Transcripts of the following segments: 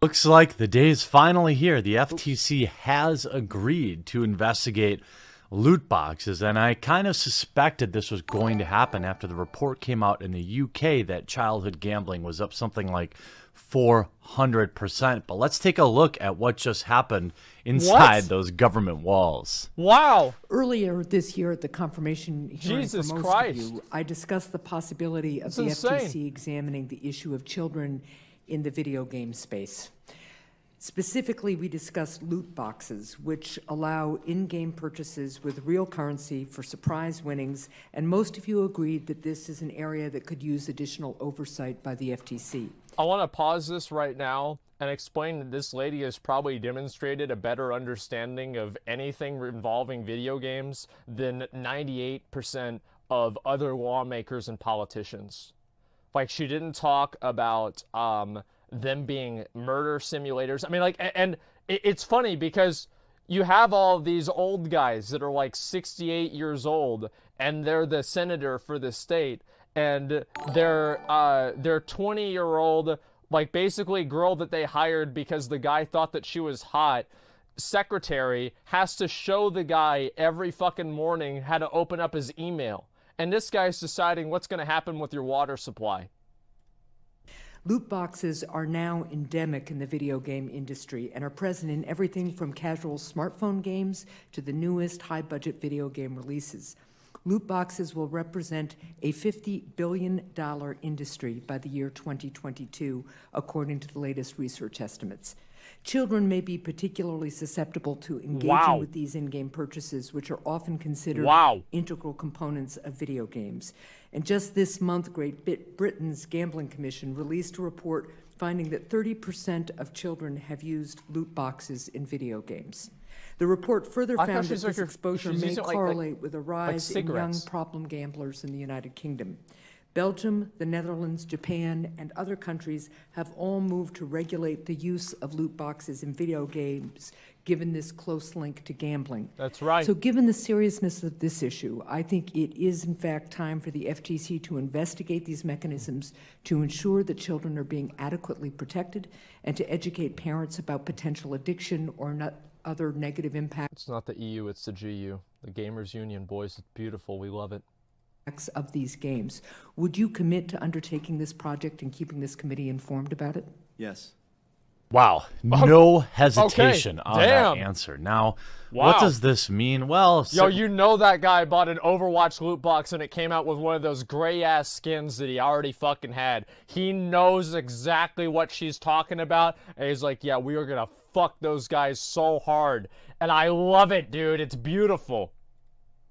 Looks like the day is finally here. The FTC has agreed to investigate loot boxes, and I kind of suspected this was going to happen after the report came out in the UK that childhood gambling was up something like 400%. But let's take a look at what just happened inside those government walls. Wow. Earlier this year at the confirmation hearing Jesus for most Christ. of you, I discussed the possibility of the FTC examining the issue of children in the video game space. Specifically, we discussed loot boxes, which allow in-game purchases with real currency for surprise winnings, and most of you agreed that this is an area that could use additional oversight by the FTC. I want to pause this right now and explain that this lady has probably demonstrated a better understanding of anything involving video games than 98% of other lawmakers and politicians. Like, she didn't talk about them being murder simulators. I mean, like, and it's funny because you have all these old guys that are like 68 years old, and they're the senator for the state, and their 20-year-old, like, basically girl that they hired because the guy thought that she was hot, secretary, has to show the guy every fucking morning how to open up his email. And this guy's deciding what's going to happen with your water supply. Loot boxes are now endemic in the video game industry and are present in everything from casual smartphone games to the newest high-budget video game releases. Loot boxes will represent a $50 billion industry by the year 2022, according to the latest research estimates. Children may be particularly susceptible to engaging with these in-game purchases, which are often considered integral components of video games. And just this month, Great Britain's Gambling Commission released a report finding that 30% of children have used loot boxes in video games. The report further found that this exposure may correlate with a rise in young problem gamblers in the United Kingdom. Belgium, the Netherlands, Japan, and other countries have all moved to regulate the use of loot boxes in video games, given this close link to gambling. That's right. So given the seriousness of this issue, I think it is, in fact, time for the FTC to investigate these mechanisms to ensure that children are being adequately protected and to educate parents about potential addiction or other negative impacts. It's not the EU, it's the GU. The Gamers Union, boys. It's beautiful. We love it. Of these games. Would you commit to undertaking this project and keeping this committee informed about it? Yes. Wow, no hesitation on that answer. Now, what does this mean? Well, yo, you know that guy bought an Overwatch loot box and it came out with one of those gray-ass skins that he already fucking had. He knows exactly what she's talking about, and he's like, yeah, we are gonna fuck those guys so hard. And I love it, dude. It's beautiful.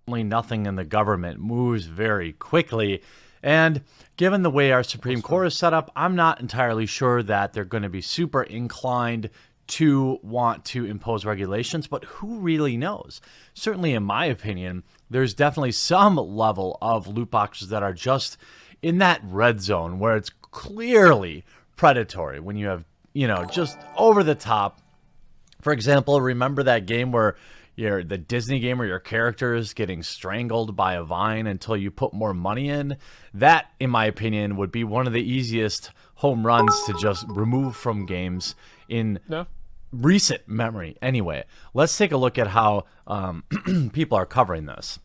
Nothing in the government moves very quickly, and given the way our Supreme Court is set up, I'm not entirely sure that they're going to be super inclined to want to impose regulations, but who really knows? Certainly, in my opinion, there's definitely some level of loot boxes that are just in that red zone where it's clearly predatory when you have, you know, just over the top. For example, remember that game where the Disney game where your character is getting strangled by a vine until you put more money in? That, in my opinion, would be one of the easiest home runs to just remove from games in recent memory. Anyway, let's take a look at how people are covering this.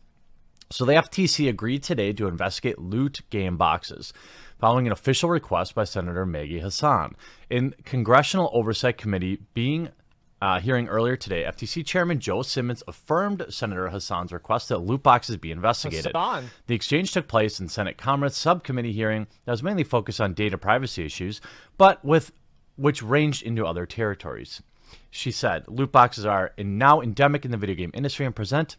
So the FTC agreed today to investigate loot game boxes, following an official request by Senator Maggie Hassan. In Congressional Oversight Committee hearing earlier today, FTC Chairman Joe Simmons affirmed Senator Hassan's request that loot boxes be investigated. The exchange took place in Senate Commerce Subcommittee hearing that was mainly focused on data privacy issues, but which ranged into other territories. She said, loot boxes are now endemic in the video game industry and present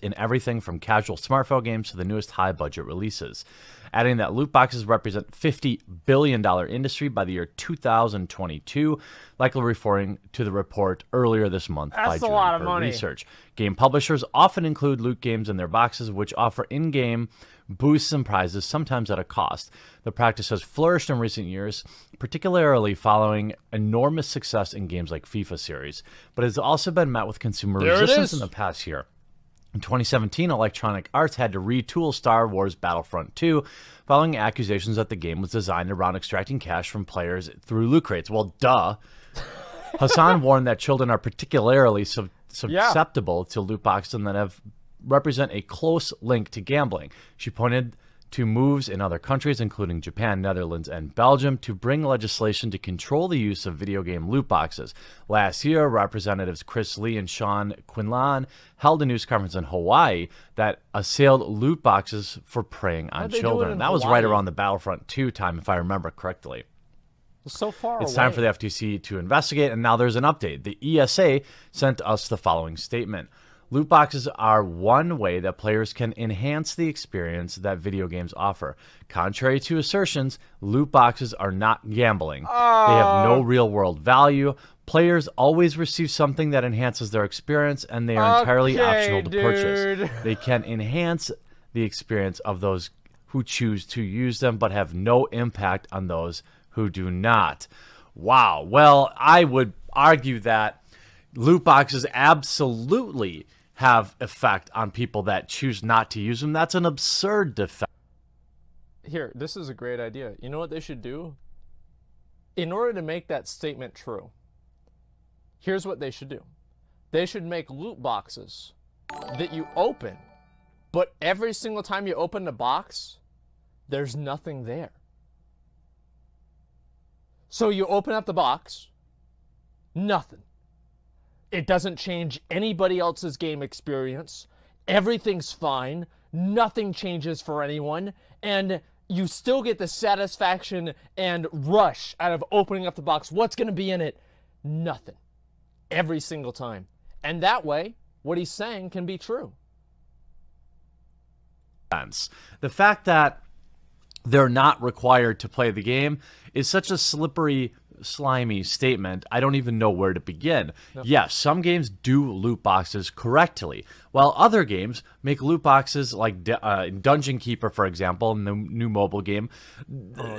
in everything from casual smartphone games to the newest high-budget releases, adding that loot boxes represent $50 billion industry by the year 2022, likely referring to the report earlier this month by Juniper Research. Game publishers often include loot games in their boxes, which offer in-game boosts and prizes, sometimes at a cost. The practice has flourished in recent years, particularly following enormous success in games like FIFA series, but has also been met with consumer resistance in the past year. In 2017, Electronic Arts had to retool Star Wars Battlefront 2 following accusations that the game was designed around extracting cash from players through loot crates. Well, duh. Hassan warned that children are particularly susceptible to loot boxes and that represent a close link to gambling. She pointed to moves in other countries, including Japan, Netherlands, and Belgium, to bring legislation to control the use of video game loot boxes. Last year, Representatives Chris Lee and Sean Quinlan held a news conference in Hawaii that assailed loot boxes for preying on children. That was right around the Battlefront 2 time, if I remember correctly. So far It's time for the FTC to investigate, and now there's an update. The ESA sent us the following statement. Loot boxes are one way that players can enhance the experience that video games offer. Contrary to assertions, loot boxes are not gambling. They have no real-world value. Players always receive something that enhances their experience, and they are entirely optional to purchase. They can enhance the experience of those who choose to use them, but have no impact on those who do not. Wow. Well, I would argue that loot boxes absolutely have effect on people that choose not to use them. That's an absurd defense. Here, this is a great idea. You know what they should do? In order to make that statement true, here's what they should do. They should make loot boxes that you open, but every single time you open the box, there's nothing there. So you open up the box, nothing. It doesn't change anybody else's game experience. Everything's fine. Nothing changes for anyone. And you still get the satisfaction and rush out of opening up the box. What's going to be in it? Nothing. Every single time. And that way, what he's saying can be true. The fact that they're not required to play the game is such a slippery, slimy statement. I don't even know where to begin. Nope. Yes, some games do loot boxes correctly, while other games make loot boxes like Dungeon Keeper, for example, in the new mobile game,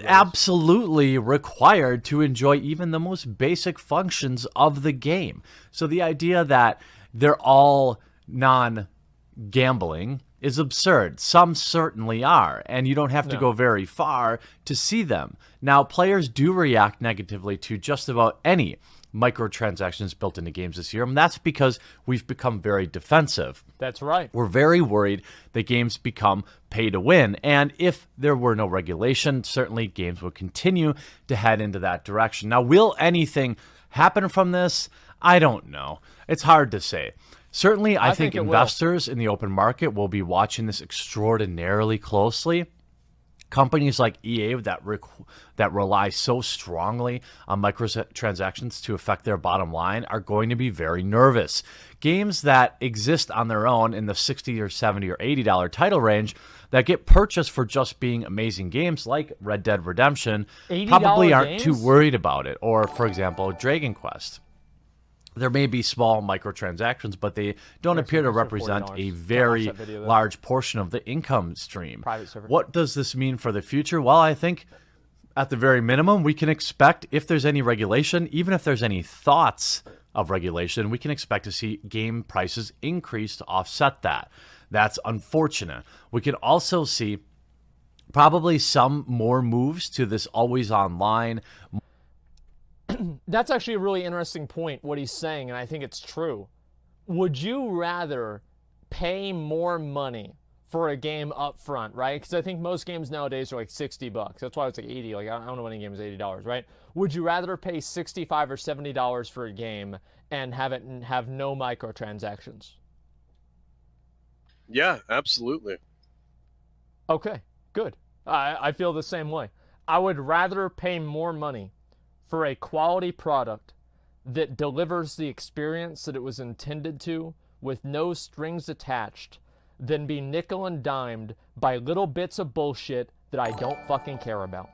absolutely required to enjoy even the most basic functions of the game. So the idea that they're all non-gambling is absurd. Some certainly are, and you don't have to go very far to see them. Now, players do react negatively to just about any microtransactions built into games this year, and that's because we've become very defensive. That's right. We're very worried that games become pay to win, and if there were no regulation, certainly games would continue to head into that direction. Now, will anything happen from this? I don't know. It's hard to say. Certainly, I think investors in the open market will be watching this extraordinarily closely. Companies like EA that rely so strongly on microtransactions to affect their bottom line are going to be very nervous. Games that exist on their own in the $60 or $70 or $80 title range that get purchased for just being amazing games like Red Dead Redemption probably aren't too worried about it. Or, for example, Dragon Quest. There may be small microtransactions, but they don't appear to represent a very large portion of the income stream. What does this mean for the future? Well, I think at the very minimum, we can expect, if there's any regulation, even if there's any thoughts of regulation, we can expect to see game prices increase to offset that. That's unfortunate. We can also see probably some more moves to this always online. That's actually a really interesting point, what he's saying, and I think it's true. Would you rather pay more money for a game up front, right? Because I think most games nowadays are like $60. That's why it's like 80. Like, I don't know any game is $80, right? Would you rather pay $65 or $70 for a game and have no microtransactions? Yeah, absolutely. Okay, good. I feel the same way. I would rather pay more money for a quality product that delivers the experience that it was intended to with no strings attached than be nickel and dimed by little bits of bullshit that I don't fucking care about.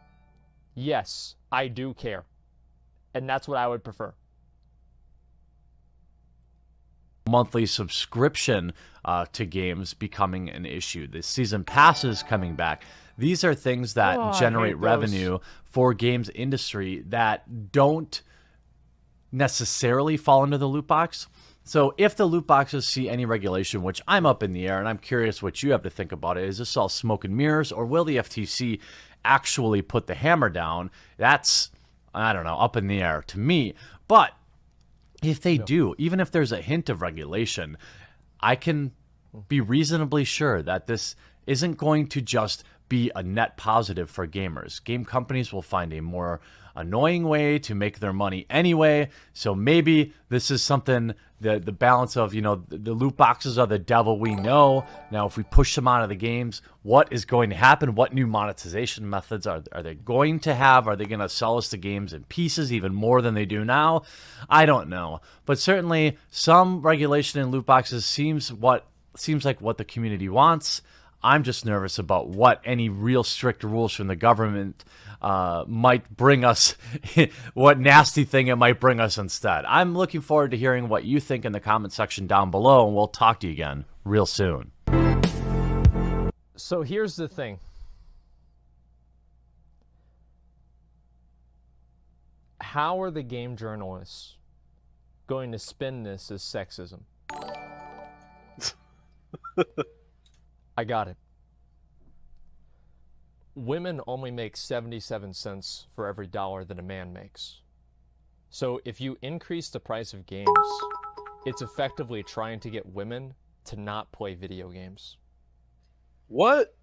Yes, I do care. And that's what I would prefer. Monthly subscription to games becoming an issue. The season passes coming back. These are things that generate revenue for games industry that don't necessarily fall into the loot box. So if the loot boxes see any regulation, which I'm up in the air, and I'm curious what you have to think about it, is this all smoke and mirrors, or will the FTC actually put the hammer down? That's, I don't know, up in the air to me. But if they do, even if there's a hint of regulation, I can be reasonably sure that this isn't going to just be a net positive for gamers. Game companies will find a more annoying way to make their money anyway. So maybe this is something, the balance of, you know, the loot boxes are the devil, we know. Now, if we push them out of the games, what is going to happen? What new monetization methods are they going to have? Are they going to sell us the games in pieces even more than they do now? I don't know. But certainly some regulation in loot boxes seems like what the community wants. I'm just nervous about what any real strict rules from the government might bring us, what nasty thing it might bring us instead. I'm looking forward to hearing what you think in the comment section down below, and we'll talk to you again real soon. So here's the thing. How are the game journalists going to spin this as sexism? I got it. Women only make 77 cents for every dollar that a man makes. So if you increase the price of games, it's effectively trying to get women to not play video games. What?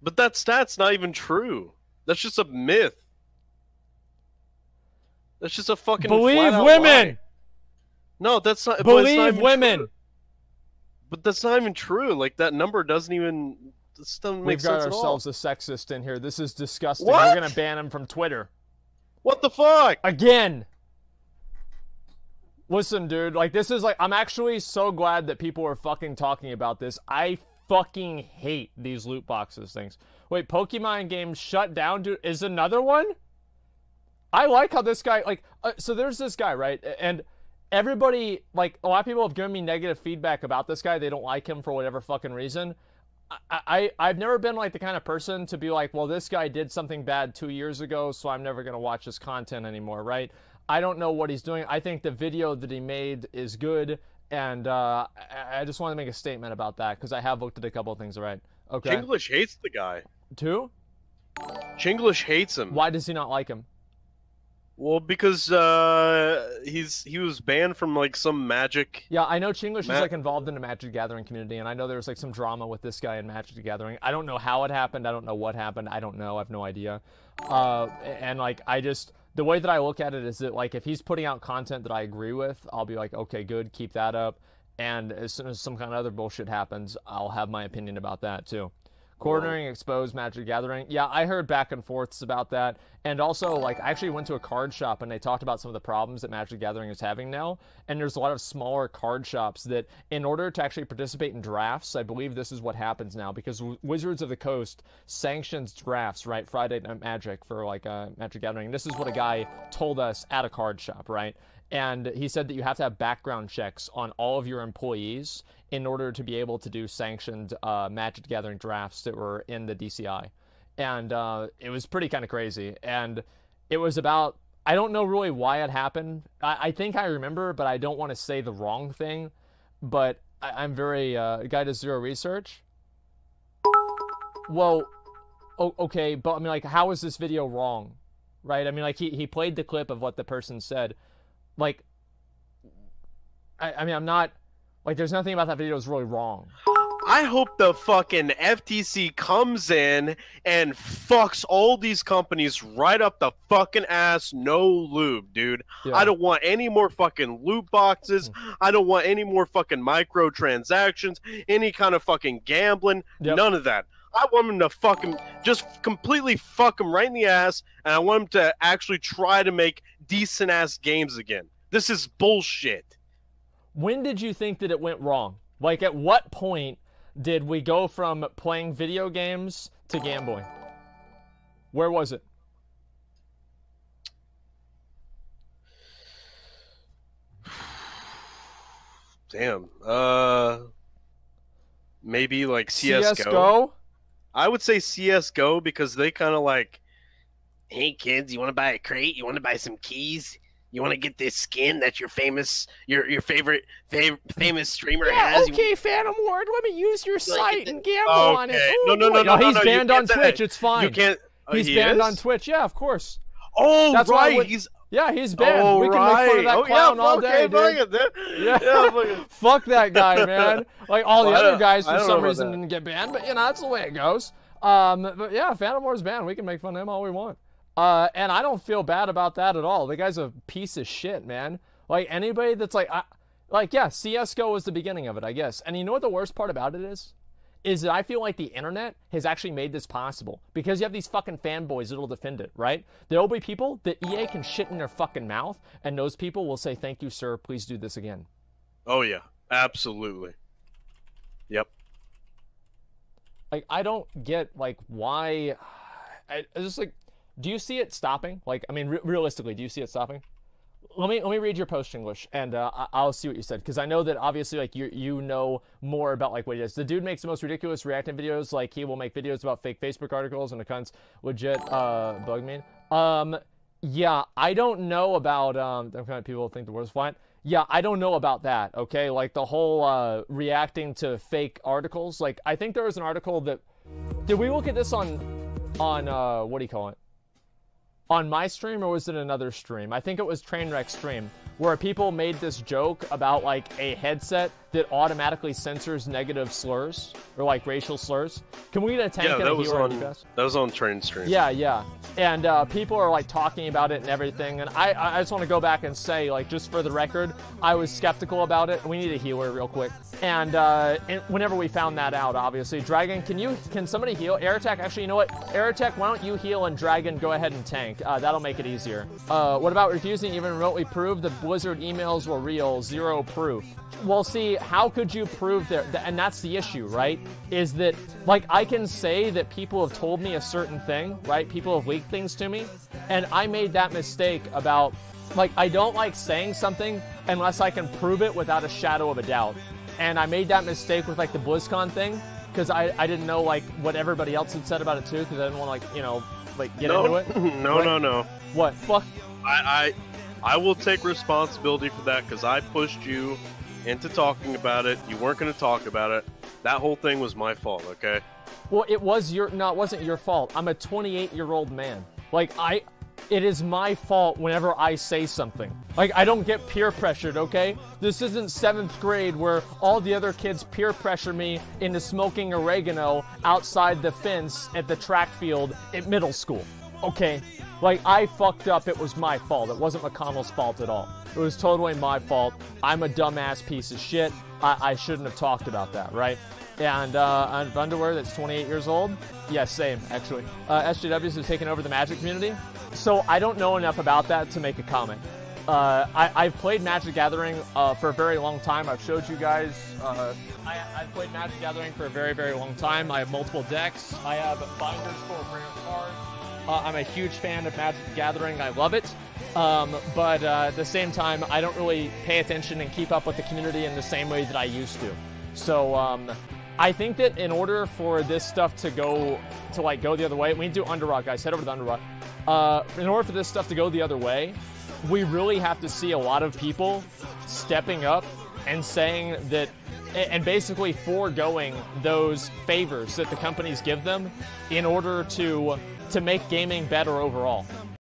But that stat's not even true. That's just a myth. That's just a fucking Believe flat-out women! lie. No, that's not. Believe women! True. But that's not even true. Like, that number doesn't even... This doesn't make sense at all. We've got ourselves a sexist in here. This is disgusting. What? We're gonna ban him from Twitter. What the fuck? Again! Listen, dude, like, this is like... I'm actually so glad that people are fucking talking about this. I fucking hate these loot boxes things. Wait, Pokemon games shut down, dude? Is another one? I like how this guy... Like, so there's this guy, right? And... everybody, like, a lot of people have given me negative feedback about this guy. They don't like him for whatever fucking reason. I've never been, like, the kind of person to be like, well, this guy did something bad 2 years ago, so I'm never going to watch his content anymore, right? I don't know what he's doing. I think the video that he made is good, and I just want to make a statement about that, because I have looked at a couple of things, right? Okay. Chinglish hates the guy. Two? Chinglish hates him. Why does he not like him? Well, because he was banned from, like, some Magic. Yeah, I know Chinglish is, like, involved in the Magic Gathering community, and I know there's, like, some drama with this guy in Magic Gathering. I don't know how it happened. I don't know what happened. I don't know. I have no idea. And, like, the way that I look at it is that, like, if he's putting out content that I agree with, I'll be like, okay, good, keep that up. And as soon as some kind of other bullshit happens, I'll have my opinion about that, too. Quartering exposed Magic Gathering. Yeah, I heard back and forths about that. And also, like, I actually went to a card shop and they talked about some of the problems that Magic Gathering is having now. And there's a lot of smaller card shops that, in order to actually participate in drafts, I believe this is what happens now. Because Wizards of the Coast sanctions drafts, right? Friday Night Magic for, like, Magic Gathering. And this is what a guy told us at a card shop, right? And he said that you have to have background checks on all of your employees in order to be able to do sanctioned Magic Gathering drafts that were in the DCI. And it was pretty kind of crazy. And it was about, I don't know really why it happened. I think I remember, but I don't want to say the wrong thing. But I'm very, guy does zero research. Well, okay, but I mean, like, how is this video wrong? Right? I mean, like, he played the clip of what the person said. Like, I mean, I'm not, like, there's nothing about that video that's really wrong. I hope the fucking FTC comes in and fucks all these companies right up the fucking ass, no lube, dude. Yeah. I don't want any more fucking loot boxes. I don't want any more fucking microtransactions, any kind of fucking gambling, none of that. I want them to fucking just completely fuck them right in the ass, and I want them to actually try to make decent-ass games again. This is bullshit. When did you think that it went wrong? Like, at what point did we go from playing video games to gambling? Where was it? Damn. Maybe, like, CSGO? CSGO? I would say CSGO because they kind of like, hey kids, you want to buy a crate? You want to buy some keys? You want to get this skin that your favorite famous streamer yeah, has? Okay, Phantom Ward, let me use your site and gamble on it. Ooh, no, he's banned on Twitch. It's fine. You can't. He's banned on Twitch. Yeah, of course. Oh, that's right. He's banned. We can make fun of that clown all day, dude. Yeah. Fuck that guy, man. Like all the other guys for some reason didn't get banned, but that's the way it goes. But yeah, Phantom Ward's banned. We can make fun of him all we want. And I don't feel bad about that at all. The guy's a piece of shit, man. Like anybody that's like yeah, CS:GO was the beginning of it, I guess. And you know what the worst part about it is? Is that I feel like the internet has actually made this possible because you have these fucking fanboys that'll defend it, right? There will be people that EA can shit in their fucking mouth, and those people will say, "Thank you, sir. Please do this again." Oh yeah, absolutely. Yep. Like I don't get like why. I just like, do you see it stopping? Like, I mean, realistically, do you see it stopping? Let me read your post English, and I'll see what you said, because I know that obviously like you know more about like what it is. The dude makes the most ridiculous reacting videos. Like he will make videos about fake Facebook articles and accounts legit bug me. Yeah, I don't know about the kind of people think the world's flat. Yeah, I don't know about that. Okay, like the whole reacting to fake articles. Like I think there was an article that did we look at this on what do you call it? On my stream, or was it another stream? I think it was Trainwreck stream, where people made this joke about like a headset that automatically censors negative slurs or like racial slurs. Can we get a tank and a healer on that was on Train stream. Yeah. And people are like talking about it and everything. And I just want to go back and say, like, just for the record, I was skeptical about it. We need a healer real quick. And whenever we found that out, obviously, Dragon, can somebody heal? Airtech, actually, you know what? Airtech, why don't you heal and Dragon go ahead and tank? That'll make it easier. What about refusing even remotely prove the Blizzard emails were real? Zero proof. Well, see, how could you prove that? And that's the issue, right? Is that, like, I can say that people have told me a certain thing, right? People have leaked things to me. And I made that mistake about, like, I don't like saying something unless I can prove it without a shadow of a doubt. And I made that mistake with, like, the BlizzCon thing, because I didn't know, like, what everybody else had said about it, too, because I didn't want to, like, you know, like, get into it. No. What? Fuck. I will take responsibility for that, because I pushed you into talking about it. You weren't going to talk about it. That whole thing was my fault, okay? Well, it wasn't your fault. I'm a 28-year-old man. Like, it is my fault whenever I say something. Like, I don't get peer pressured, okay? This isn't 7th grade where all the other kids peer pressure me into smoking oregano outside the fence at the track field at middle school, okay? Like, I fucked up. It was my fault. It wasn't McConnell's fault at all. It was totally my fault. I'm a dumbass piece of shit. I shouldn't have talked about that, right? And underwear that's 28 years old? Yeah, same, actually. SJWs have taken over the Magic community. So I don't know enough about that to make a comment. I've played Magic Gathering for a very long time. I've showed you guys. I've played Magic Gathering for a very, very long time. I have multiple decks. I have binders full of rare cards. I'm a huge fan of Magic the Gathering. I love it. But at the same time, I don't really pay attention and keep up with the community in the same way that I used to. So I think that in order for this stuff to go the other way, we need to do Underrock, guys. Head over to the Underrock. In order for this stuff to go the other way, we really have to see a lot of people stepping up and saying that, and basically foregoing those favors that the companies give them in order to make gaming better overall.